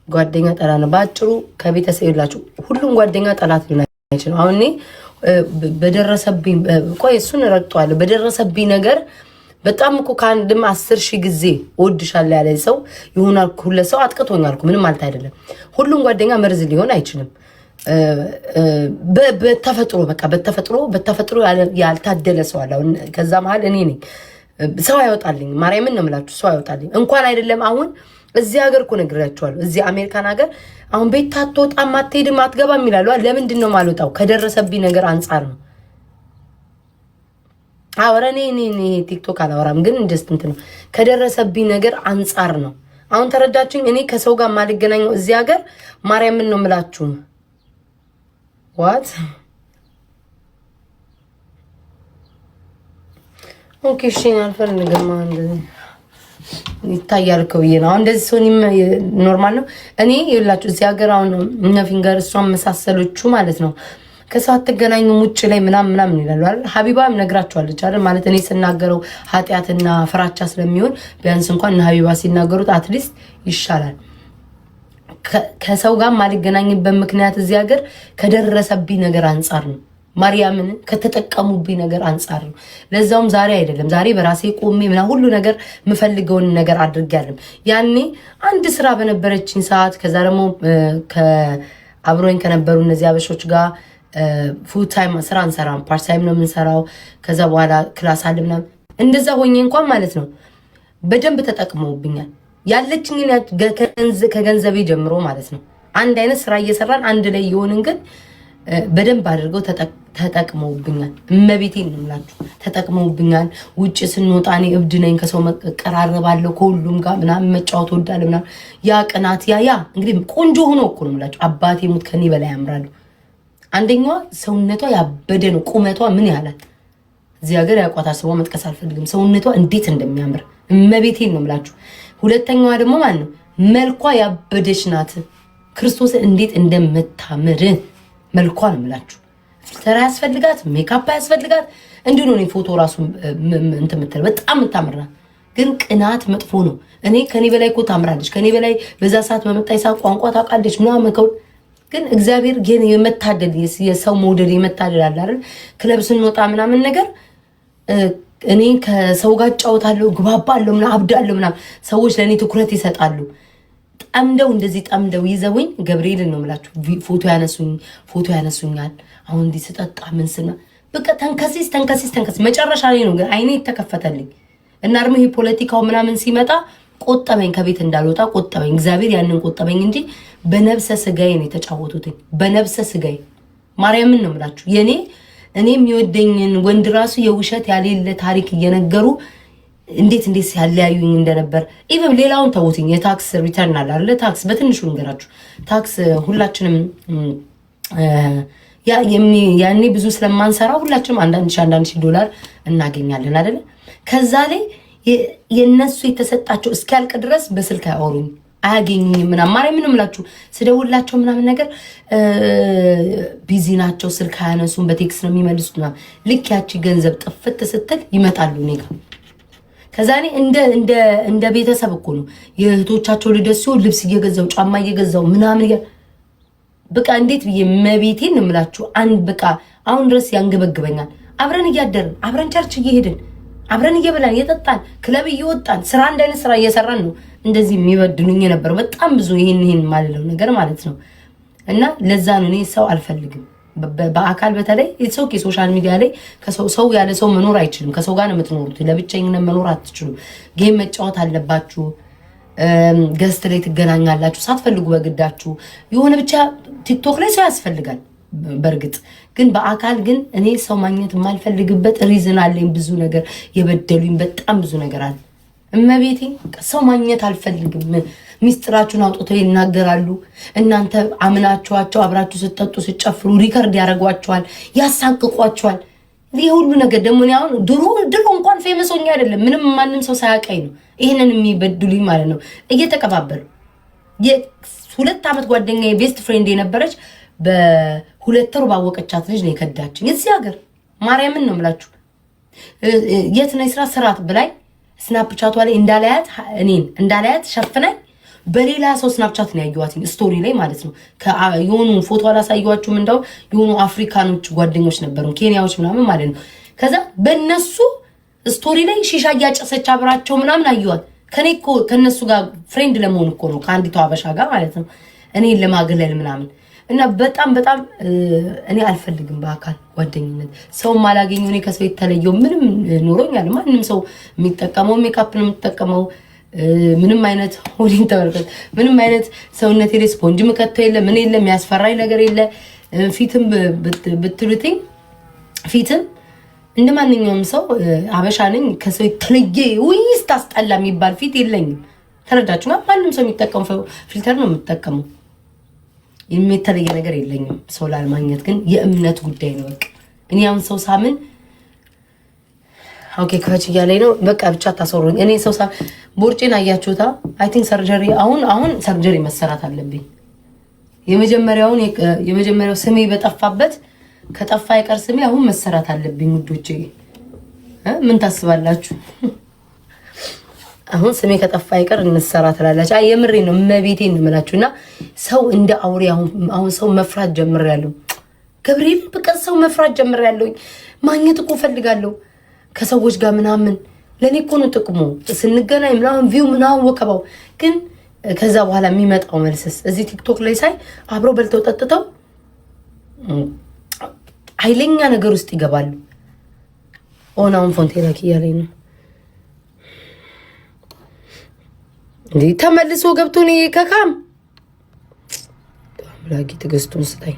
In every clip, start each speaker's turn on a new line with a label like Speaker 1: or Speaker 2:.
Speaker 1: ጓደኛ ጠላት ነው ባጭሩ። ከቤተሰብ ይላችሁ ሁሉም ጓደኛ ጠላት ሊሆን አይችልም። አሁን እኔ በደረሰብኝ ቆይ እሱን ረግጧለሁ። በደረሰብኝ ነገር በጣም እኮ ከአንድም 10,000 ጊዜ እወድሻለሁ ያለ ሰው ይሆናል ሁሉ ሰው አጥቅቶኛል እኮ ምንም ማለት አይደለም። ሁሉም ጓደኛ መርዝ ሊሆን አይችልም። በተፈጥሮ በቃ በተፈጥሮ ያልታደለ ሰው አለ። ከዛ መሃል እኔ ነኝ። ሰው አይወጣልኝ ማርያምን ነው የምላችሁ። ሰው አይወጣልኝ እንኳን አይደለም አሁን እዚህ ሀገር እኮ ነግራችኋለሁ። እዚህ አሜሪካን ሀገር አሁን ቤት አትወጣም አትሄድም አትገባም ይላሉ። ለምንድን ነው የማልወጣው? ከደረሰብኝ ነገር አንጻር ነው። አወራኔ እኔ ቲክቶክ አላወራም ግን እንደዚህ እንትን ነው። ከደረሰብኝ ነገር አንጻር ነው። አሁን ተረዳችሁኝ? እኔ ከሰው ጋር ማልገናኘው እዚህ ሀገር ማርያምን ነው የምላችሁ። ዋት ኦኬ እሺ አልፈልግም እንደዚህ ይታያል ከውዬ ነው። እንደዚህ ሶኒ ኖርማል ነው። እኔ ይላችሁ እዚህ ሀገር አሁን እነ ፊንገር እሷን መሳሰሎቹ ማለት ነው ከሰዓት ተገናኙ ውጭ ላይ ምናምን ይላሉ አይደል? ሀቢባም ነግራቸዋለች አይደል? ማለት እኔ ስናገረው ኃጢያትና ፍራቻ ስለሚሆን ቢያንስ እንኳን ሀቢባ ሲናገሩት አትሊስት ይሻላል። ከሰው ጋር ማልገናኝበት ምክንያት እዚህ ሀገር ከደረሰብኝ ነገር አንጻር ነው። ማርያምን ከተጠቀሙብኝ ነገር አንጻር ነው። ለዛውም ዛሬ አይደለም ዛሬ በራሴ ቆሜ ምናምን ሁሉ ነገር የምፈልገውን ነገር አድርጌያለሁ። ያኔ አንድ ስራ በነበረችኝ ሰዓት ከዛ ደግሞ አብሮኝ ከነበሩ እነዚህ አበሾች ጋር ፉል ታይም ስራ እንሰራም ፓርት ታይም ነው የምንሰራው። ከዛ በኋላ ክላስ አለ ምናምን እንደዛ ሆኜ እንኳን ማለት ነው በደንብ ተጠቅመውብኛል። ያለችኝ ከገንዘቤ ጀምሮ ማለት ነው አንድ አይነት ስራ እየሰራን አንድ ላይ የሆንን ግን በደንብ አድርገው ተጠቅመውብኛል። እመቤቴን ነው የምላችሁ ተጠቅመውብኛል። ውጭ ስንወጣ እኔ እብድ ነኝ፣ ከሰው መቀራረባለሁ፣ ከሁሉም ጋር ምናምን መጫወት ወዳለሁ ምናምን። ያ ቅናት ያ እንግዲህ ቆንጆ ሆኖ እኮ ነው የምላችሁ። አባቴ ሙት ከኔ በላይ ያምራሉ። አንደኛዋ ሰውነቷ ያበደ ነው። ቁመቷ ምን ያህላል እዚህ ሀገር ያውቋታል። ሰው መጥቀስ አልፈልግም። ሰውነቷ እንዴት እንደሚያምር እመቤቴን ነው የምላችሁ። ሁለተኛዋ ደግሞ ማለት ነው መልኳ ያበደች ናት። ክርስቶስን እንዴት እንደምታምር መልኳ ነው የምላችሁ። ፊልተር ያስፈልጋት፣ ሜካፕ ያስፈልጋት። እንዲሁ ነው ፎቶ ራሱ እንትን የምትለው በጣም የምታምር ናት። ግን ቅናት መጥፎ ነው። እኔ ከኔ በላይ እኮ ታምራለች። ከኔ በላይ በዛ ሰዓት በመጣይ ሰዓት ቋንቋ ታውቃለች ምናምን ከው ግን እግዚአብሔር ግን የመታደል የሰው መውደድ የመታደል አለ አይደል? ክለብ ስንወጣ ምናምን ነገር እኔ ከሰው ጋር ጫወታለሁ፣ ግባባለሁ፣ ምናምን አብዳለሁ ምናምን ሰዎች ለእኔ ትኩረት ይሰጣሉ። ጠምደው እንደዚህ ጠምደው ይዘውኝ ገብርኤልን ነው የምላችሁ ፎቶ ያነሱኛል። አሁን እንዲህ ስጠጣ ምን ስና በቃ ተንከሲስ መጨረሻ ላይ ነው ግን አይኔ ተከፈተልኝ እና ደግሞ ይሄ ፖለቲካው ምናምን ሲመጣ ቆጠበኝ፣ ከቤት እንዳልወጣ ቆጠበኝ። እግዚአብሔር ያንን ቆጠበኝ እንጂ በነብሰ ስጋዬ ነው የተጫወቱትኝ። በነብሰ ስጋዬ ማርያምን ነው የምላችሁ። እኔ የሚወደኝን ወንድ ራሱ የውሸት ያሌለ ታሪክ እየነገሩ እንዴት ሲያለያዩኝ እንደነበር ኢቭን ሌላውን ተውትኝ። የታክስ ሪተርን አለ አይደል? ታክስ በትንሹ ንገራችሁ። ታክስ ሁላችንም ያኔ ብዙ ስለማንሰራ ሁላችንም አንዳንድ ሺህ ዶላር እናገኛለን አይደል? ከዛ ላይ የነሱ የተሰጣቸው እስኪያልቅ ድረስ በስልክ አያወሩኝ አያገኙኝም ምናምን። ማርያምን እምላችሁ ስደውላቸው ምናምን ነገር ቢዚ ናቸው፣ ስልክ አያነሱም፣ በቴክስት ነው የሚመልሱት ምናምን። ልክ ያቺ ገንዘብ ጥፍት ስትል ይመጣሉ እኔ ጋር። ከዛ እኔ እንደ ቤተሰብ እኮ ነው የእህቶቻቸው ልደት ሲሆን ልብስ እየገዛው ጫማ እየገዛው ምናምን በቃ እንዴት ብዬ መቤቴን እምላችሁ በቃ አሁን ድረስ ያንገበግበኛል። አብረን እያደርን አብረን ቸርች እየሄድን አብረን እየበላን እየጠጣን ክለብ እየወጣን ስራ አንድ አይነት ስራ እየሰራን ነው እንደዚህ የሚበድሉኝ የነበረው። በጣም ብዙ ይሄን ማለለው ነገር ማለት ነው። እና ለዛ ነው እኔ ሰው አልፈልግም በአካል በተለይ ሰው ሶሻል ሚዲያ ላይ ሰው ያለ ሰው መኖር አይችልም። ከሰው ጋር ነው የምትኖሩት። ለብቻኝነት መኖር አትችሉ። ጌም መጫወት አለባችሁ። ገስት ላይ ትገናኛላችሁ ሳትፈልጉ በግዳችሁ የሆነ ብቻ ቲክቶክ ላይ ሰው ያስፈልጋል። በእርግጥ ግን በአካል ግን እኔ ሰው ማግኘት የማልፈልግበት ሪዝን አለኝ። ብዙ ነገር የበደሉኝ በጣም ብዙ ነገር አለ። እመቤቴ ሰው ማግኘት አልፈልግም። ሚስጥራችሁን አውጥተው ይናገራሉ። እናንተ አምናችኋቸው አብራችሁ ስትጠጡ ስትጨፍሩ ሪከርድ ያደርጓችኋል፣ ያሳቅቋችኋል። ይህ ሁሉ ነገር ደግሞ አሁን ድሮ እንኳን ፌመስ ሆኜ አይደለም ምንም ማንም ሰው ሳያውቀኝ ነው ይሄንን የሚበድሉኝ ማለት ነው። እየተቀባበሉ የ2 ዓመት ጓደኛዬ ቤስት ፍሬንድ የነበረች በ2 ወር ባወቀቻት ልጅ ነው የከዳችኝ እዚህ ሀገር። ማርያምን ነው የምላችሁ። የት ነው ስራ ስራት ብላኝ ስናፕቻቷ ላይ እንዳላያት ሸፍናኝ በሌላ ሰው ስናፕቻት ነው ያዩዋት ስቶሪ ላይ ማለት ነው። የሆኑ ፎቶ አላሳየዋችሁም? እንደው የሆኑ አፍሪካኖች ጓደኞች ነበሩ ኬንያዎች ምናምን ማለት ነው። ከዛ በእነሱ ስቶሪ ላይ ሺሻ እያጨሰች አብራቸው ምናምን አዩዋት። ከኔ እኮ ከነሱ ጋር ፍሬንድ ለመሆን እኮ ነው ከአንዲቷ አበሻ ጋር ማለት ነው እኔን ለማግለል ምናምን እና በጣም በጣም እኔ አልፈልግም በአካል ጓደኝነት። ሰው ማላገኘው እኔ ከሰው የተለየው ምንም ኖሮኛል። ማንም ሰው የሚጠቀመው ሜካፕ ነው የሚጠቀመው። ምንም አይነት ሆዲን ተመልከት፣ ምንም አይነት ሰውነቴ ላይ ስፖንጅ መከተው የለ ምን የለ የሚያስፈራኝ ነገር የለ። ፊትም ብትሉትኝ ፊትም እንደ ማንኛውም ሰው አበሻ ነኝ። ከሰው የተለየ ወይስ ታስጠላ የሚባል ፊት የለኝም። ተረዳችሁ? ማንም ሰው የሚጠቀመው ፊልተር ነው የምጠቀመው። የተለየ ነገር የለኝም። ሰው ላለማግኘት ግን የእምነት ጉዳይ ነው። በቃ እኔ አሁን ሰው ሳምን ኦኬ ከፈች እያለኝ ነው። በቃ ብቻ ታሰሩኝ። እኔ ሰው ሳምን ቦርጬን አያችሁታ? አይ ቲንክ ሰርጀሪ አሁን ሰርጀሪ መሰራት አለብኝ። የመጀመሪያው ስሜ በጠፋበት ከጠፋ አይቀር ስሜ አሁን መሰራት አለብኝ ውዶቼ። ምን ታስባላችሁ? አሁን ስሜ ከጠፋ አይቀር እንሰራ ትላላችሁ። አይ የምሬ ነው መቤቴን ነው የምላችሁና ሰው እንደ አውሬ አሁን ሰው መፍራት ጀምሬያለሁ። ገብርኤል በቃ ሰው መፍራት ጀምሬያለሁ። ማግኘት እኮ ፈልጋለሁ ከሰዎች ጋር ምናምን ለኔ እኮ ነው ጥቅሙ። ስንገናኝ ምናምን ቪው ምናምን ወከባው ግን ከዛ በኋላ የሚመጣው መልስስ እዚህ ቲክቶክ ላይ ሳይ አብረው በልተው ጠጥተው ኃይለኛ ነገር ውስጥ ይገባሉ። ኦናውን ፎንቴና ኪያለኝ ነው እንዴ ተመልሶ ገብቶ ነው ከካም አምላኪ ትዕግስቱን ስጠኝ።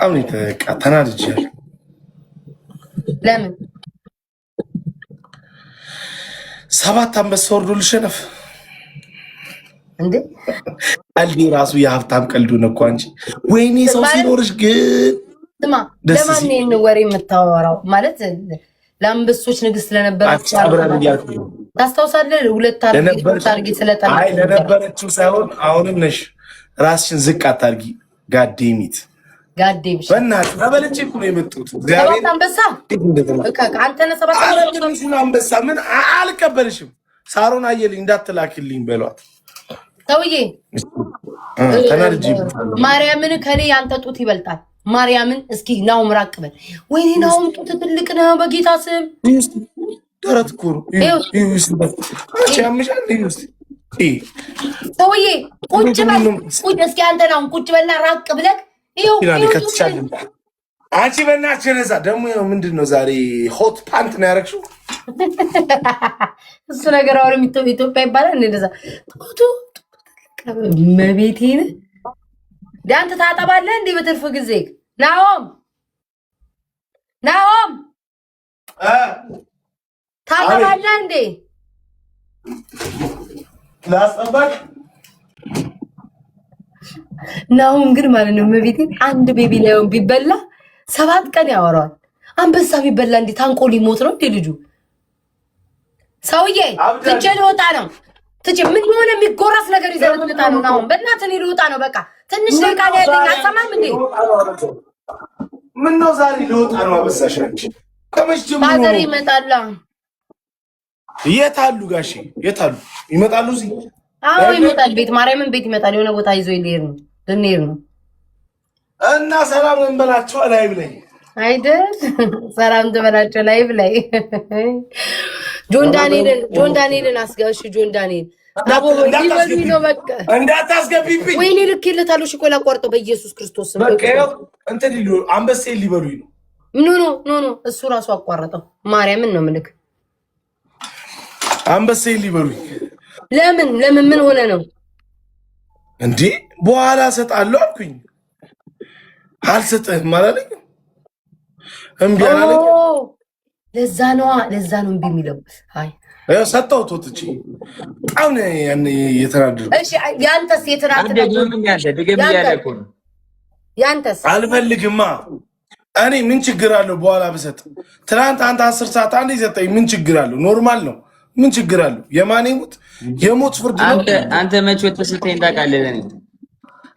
Speaker 2: አሁን ተናድጃለሁ።
Speaker 1: ለምን
Speaker 2: 7 አንበሳ ወርዶ ልሸነፍ
Speaker 1: እንዴ?
Speaker 2: ቀልዴ ራሱ የሀብታም ቀልዱ ነው እኮ አንቺ። ወይኔ ሰው ሲኖርሽ ግን
Speaker 1: ስማ፣ ለማን ነው ወሬ የምታወራው? ማለት ለአንበሶች ንግስት ለነበረች ታስታውሳለህ? ሁለት አርጊ ስለጠላ
Speaker 2: አይ ለነበረችው ሳይሆን አሁንም ነሽ። ራስሽን ዝቅ አታርጊ። ጋዴሚት
Speaker 1: ጋዴምሽ
Speaker 2: በእናትህ ተበልጬ እኮ ነው የመጡት።
Speaker 1: ሰባት አንበሳ አንተ ነህ። ሰባት
Speaker 2: አንበሳ ምን አልቀበልሽም። ሳሮን አየልኝ እንዳትላክልኝ በሏት
Speaker 1: ሰውዬ።
Speaker 2: ተናድጄ
Speaker 1: ማርያምን ከኔ ያንተ ጡት ይበልጣል። ማርያምን እስኪ ናውም ራቅ በል። ወይኔ ናውም ጡት ትልቅ ነው በጌታ ስም።
Speaker 2: ደረት እኮ ነው
Speaker 1: ሰውዬ። ቁጭ በል ቁጭ። እስኪ አንተ ናውም ቁጭ በልና ራቅ ብለህ ይኸው
Speaker 2: አንቺ በእናትሽ ነዛ ደግሞ ምንድን ነው ዛሬ ሆት ፓንት ነው ያደረግሽው?
Speaker 1: እሱ ነገር አሁንም ኢትዮጵያ ይባላል እንደዛ ጡቱ መቤቴን ዳንተ ታጠባለህ እንዴ በትርፍ ጊዜ? ናኦም ታጠባለህ እንዴ?
Speaker 2: ላስጠባቅ
Speaker 1: ናኦም ግን ማለት ነው መቤቴን አንድ ቤቢ ላይሆን ቢበላ 7 ቀን ያወራዋል። አንበሳ ቢበላ እንዴ ታንቆ ሊሞት ነው እንዴ ልጁ? ሰውዬ ትቼ ልወጣ ነው። ትቼ ምን የሆነ የሚጎራስ ነገር ይዘህ ልወጣ ነው። ናኦም በእናትህ እኔ ልወጣ ነው። በቃ ትንሽ ደቂቃ ላይ ያለኝ አትሰማም እንዴ?
Speaker 2: ምን ነው ዛሬ ልወጣ ነው። አበሳሽ አንቺ ከመች ጀምሮ
Speaker 1: ፋዘር ይመጣል።
Speaker 2: የት አሉ ጋሼ? የት አሉ? ይመጣሉ እዚህ?
Speaker 1: አዎ ይመጣል። ቤት ማርያምን ቤት ይመጣል። የሆነ ቦታ ይዞ ልንሄድ ነው
Speaker 2: እና ሰላም እንበላቸው ላይ ብለኝ
Speaker 1: አይደል? ሰላም ትበላቸው ላይ ብለኝ ጆን ዳንኤልን አስጋሽ ጆን ዳንኤል አቦ ይበሉኝ ነው በቃ
Speaker 2: እንዳታስገቢብኝ።
Speaker 1: ወይኔ ልኬለታለሁ። እሺ ቆይ ላቋርጠው በኢየሱስ ክርስቶስ ስም
Speaker 2: በቃ እንትን ሊሉ አንበሴ ሊበሉኝ ነው።
Speaker 1: ኖ እሱ ራሱ አቋረጠው። ማርያምን ነው ምልክ
Speaker 2: አንበሴ ሊበሉኝ።
Speaker 1: ለምን ምን ሆነ ነው
Speaker 2: እንዴ? በኋላ እሰጣለሁ አልኩኝ። አልሰጥህም አላለኝ። እምቢ አላለኝ።
Speaker 1: ለዛ ነው እምቢ የሚለው። አይ
Speaker 2: ሰጠሁት ወጥቼ በጣም ያን የተናደድኩት።
Speaker 1: እሺ ያንተስ ያንተስ
Speaker 2: አልፈልግማ። እኔ ምን ችግር አለው በኋላ ብሰጥ? ትናንት አንተ 10 ሰዓት አንዴ ሰጠኝ። ምን ችግር አለው? ኖርማል ነው። ምን ችግር አለው? የማን የሞት ፍርድ ነው።
Speaker 3: አንተ መቼ ወጥተህ ታውቃለህ?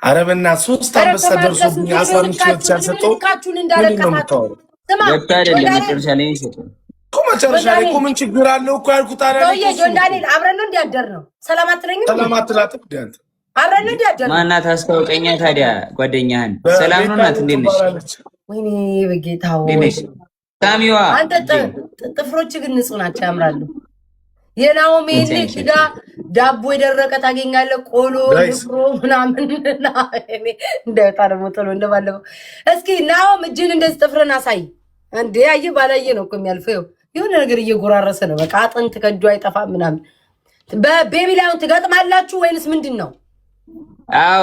Speaker 2: ኧረ በእናትህ 3 አንበሳ ደርሶብኝ 15 ሺህ ያልሰጠው መጨረሻ ላይ እኮ ምን ችግር አለው እኮ ያልኩት አለ
Speaker 1: ነው ጆን ዳንኤል አብረን ነው እንዲያደር ነው ሰላም አትለኝም
Speaker 2: ሰላም አትላትም ዳንተ
Speaker 1: አብረን ነው እንዲያደር
Speaker 3: ማናት አስተዋውቀኛ ታዲያ ጓደኛህን ሰላም ነው ናት እንዴት ነሽ
Speaker 1: ወይኔ በጌታው
Speaker 3: ሳሚዋ
Speaker 1: አንተ ጥፍሮች ግን ንጹህ ናቸው ያምራሉ የናኦሚ ልጅ ጋር ዳቦ የደረቀ ታገኛለህ ቆሎ ንፍሮ ምናምን እንደታ ደግሞ ጥሎ እንደባለፈው እስኪ ናኦም እጅን እንደዚህ ጥፍርን አሳይ እንዴ አየ ባላየ ነው እኮ የሚያልፈው የሆነ ነገር እየጎራረሰ ነው በቃ አጥንት ከእጁ አይጠፋም ምናምን በቤቢ ላይን ትገጥማላችሁ ወይንስ ምንድን ነው
Speaker 3: አዎ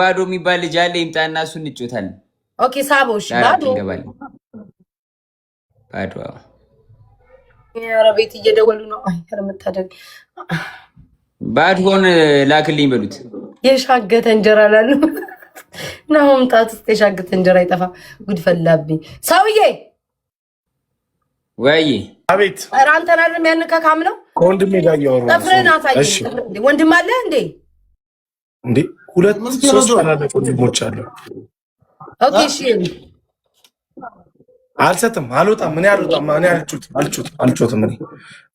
Speaker 3: ባዶ የሚባል ልጅ አለ ይምጣና እሱ እንጫወታለን
Speaker 1: ኦኬ ሳቦሽ ባዶ ኧረ ቤት እየደወሉ ነው አይ ረመታደግ
Speaker 3: ባድሆን ላክልኝ በሉት
Speaker 1: የሻገተ እንጀራ ላሉ ናኦም ጣት የሻገተ እንጀራ አይጠፋ ጉድ ፈላብኝ ሰውዬ
Speaker 3: ወይ
Speaker 2: አቤት
Speaker 1: ኧረ አንተን አይደለም ያንከካም ነው
Speaker 2: ከወንድሜ ጋር እያወራሁ
Speaker 1: ጥፍርህን አሳይ ወንድም አለ እንዴ
Speaker 2: ሁለት ሶስት ታላላቅ ወንድሞች አሉ
Speaker 1: ኦኬ እሺ
Speaker 2: አልሰጥም አልወጣም ምን ያልወጣም እኔ አልጮትም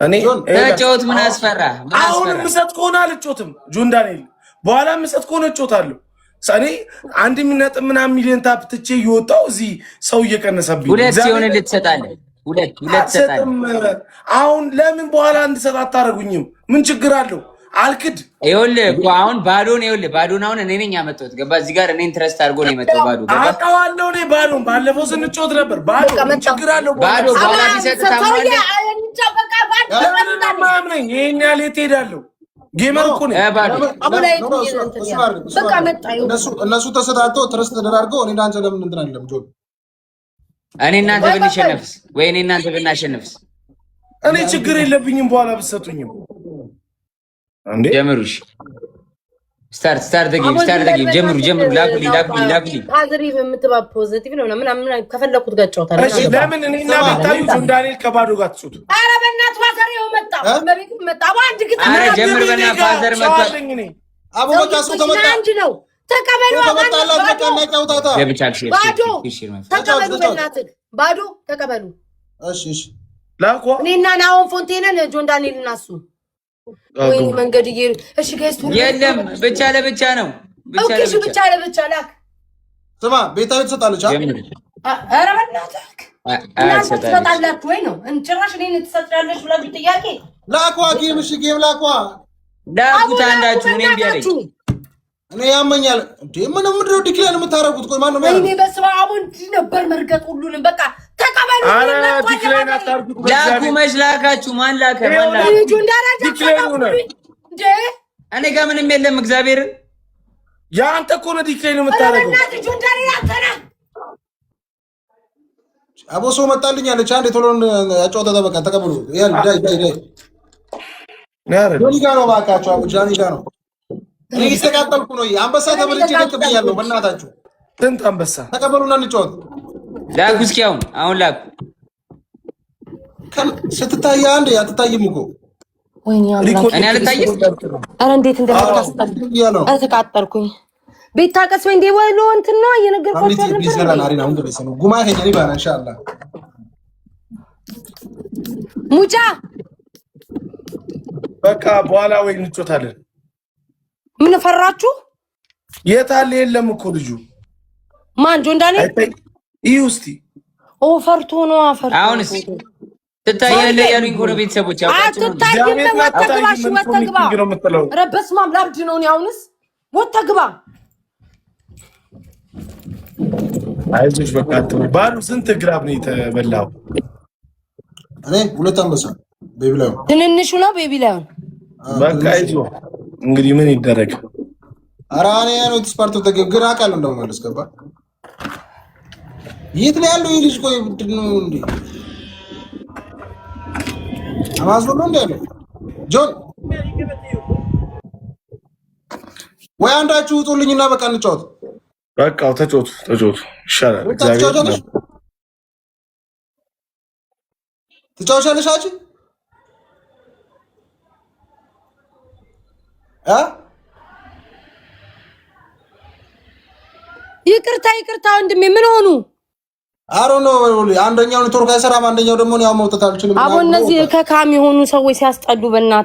Speaker 2: እኔ
Speaker 3: ተጫወት ምን አስፈራ
Speaker 2: አሁን ምሰጥ ከሆነ አልጮትም ጆን ዳንኤል በኋላ ምሰጥ ከሆነ እጮታለሁ እኔ 1 ምናምን ሚሊዮን ታፕ ትቼ እየወጣሁ እዚህ ሰው እየቀነሰብኝ
Speaker 3: ሁለት ሲሆን ልትሰጣለህ ሁለት ትሰጣለህ
Speaker 2: አሁን ለምን በኋላ እንድሰጥ አታረጉኝም ምን ችግር አለው አልክድ
Speaker 3: ይኸውልህ እኮ አሁን ባዶን አሁን እኔ ነኝ ያመጣሁት ገባ እዚህ ጋር እኔ ኢንትረስት አድርጎ ነው የመጣው ባዶ ገባ
Speaker 2: አውቀዋለሁ እኔ ባዶን ባለፈው ስንጮት ነበር ባዶ ችግር አለው
Speaker 3: ባዶ በኋላ ቢሰጥ ታማለህ
Speaker 2: ማምነኝ ይሄን ያህል የት ሄዳለሁ ጌመር እኮ ነኝ
Speaker 4: እነሱ ተሰጣጥቶ ትረስት ተደራርገው እኔ እናንተ ለምን እንትን አይደለም ጆን
Speaker 3: እኔ እናንተ ብንሸነፍስ ወይ እኔ እናንተ ብናሸንፍስ
Speaker 2: እኔ ችግር የለብኝም በኋላ ብትሰጡኝም አንዴ
Speaker 3: ጀምሩሽ ስታርት ጌም ጀምሩ ላኩልኝ
Speaker 1: አዝሪብ የምትባብ ፖዚቲቭ ነው ምናምን ከፈለኩት ጋር ጫወታለሁ
Speaker 2: እሺ ለምን እኔና ቤታዩ ጆን ዳንኤል ከባዶ ጋር ትጩት
Speaker 1: ኧረ በእናትህ ባዘሪው መጣ አንድ ግጥ
Speaker 3: ኧረ ጀምር በእናትህ ባዘር መጣ
Speaker 4: አቦ በቃ እሱ ከመጣ
Speaker 1: አንድ ነው ተቀበሉ ተቀበሉ በእናትህ ባዶ ተቀበሉ
Speaker 4: እሺ
Speaker 2: ላኳ
Speaker 1: እኔና ናኦም ፎንቴነን ጆን ዳንኤል እና እሱ ወይ መንገድ እሺ ጋይስ
Speaker 3: የለም ብቻ ለብቻ ነው
Speaker 1: ብቻ ለብቻ ላክ
Speaker 4: ስማ ቤታዊ ትሰጣለች
Speaker 1: ኧረ በእናትህ እናንተ ትሰጣላችሁ ወይ ነው ጭራሽ እኔን ትሰጣለች ብላችሁ ጥያቄ
Speaker 4: ላኳ ጌም ላኳ
Speaker 3: ዳኩት አንዳችሁ እኔ ቢያለኝ
Speaker 4: እኔ ያመኛል እንዴ ምንድነው ዲክላን የምታረጉት ቆይ ማን ነው
Speaker 1: እኔ በስመ አብ ነበር መርገጥ ሁሉንም በቃ ተቀበሉ
Speaker 2: አረ ዲክላን አታርጉት
Speaker 3: ላኩ መች ላካችሁ ማን ላከ እኔ ጋር ምንም የለም እግዚአብሔር
Speaker 2: ያንተ እኮ ነው ዲክላን የምታረገው
Speaker 4: አቦሶ መጣልኝ አለች አንዴ ቶሎን ያጫወተ በቃ ተቀበሉ ዳይ ጆኒ ጋር ነው ባካቸው አቡ ጃኒ ጋር ነው እኔ ይስተካከልኩ ነው አንበሳ ተበልጬ ተቀበያለሁ በእናታችሁ
Speaker 2: ስንት አንበሳ
Speaker 4: ተቀበሉና እንጫወት
Speaker 3: ላኩ እስኪ አሁን ላኩ
Speaker 4: ስትታይ አንዴ አትታይም እኮ
Speaker 1: ወይኔ
Speaker 3: እኔ አልታይም
Speaker 1: ኧረ እንዴት እንደምታስጠላ ተቃጠልኩኝ ቤት ታቀስ ወይ እንዴ ወሎ እንትን ነው እየነገርኳችሁ ነበር
Speaker 4: ቢሰራን አሪና ሁን ደስ ነው ጉማ ከኛኒ ባና ኢንሻአላህ
Speaker 1: ሙጫ
Speaker 2: በቃ በኋላ ወይ እንጮታለን
Speaker 1: ምን ፈራችሁ
Speaker 2: የት አለ የለም እኮ ልጁ
Speaker 1: ማን ጆን ዳንኤል
Speaker 2: ይውስቲ
Speaker 1: ፈርቶ ነው አፈርቶ
Speaker 3: አሁንስ ትታያለህ ያሉኝ እኮ ነው ቤተሰቦች አውቃችሁ
Speaker 1: ኧረ በስመ አብ ላብድ ነው እኔ አሁንስ ወተግባ
Speaker 2: አይዞሽ በቃ ባሉ ስንት ግራም ነው የተበላው
Speaker 4: እኔ ሁለት አንበሳ ቤቢ ላይ
Speaker 1: ትንንሹ ነው ቤቢ ላይ
Speaker 2: በቃ አይዞ እንግዲህ ምን ይደረግ
Speaker 4: አራኔ ነው ስፓርቱ ተገግራ አቃል እንደማለስ ገባ የት ላይ ያለው ይልጅ ቆይ ምንድነው እንዴ አማዞን ነው እንዴ ጆን ወይ አንዳችሁ ውጡልኝና በቃ እንጫወት
Speaker 2: በቃ ተጫወቱ ይሻላል እግዚአብሔር
Speaker 4: ትጫወቻለሽ አቺ
Speaker 1: ይቅርታ ወንድሜ ምን ሆኑ
Speaker 4: አሮ ነው አንደኛው ኔትወርክ አይሰራም፣ አንደኛው ደግሞ ያው መውጣት አልችልም።
Speaker 1: አቦ እነዚህ ከካም የሆኑ ሰዎች ሲያስጠሉ በእናትህ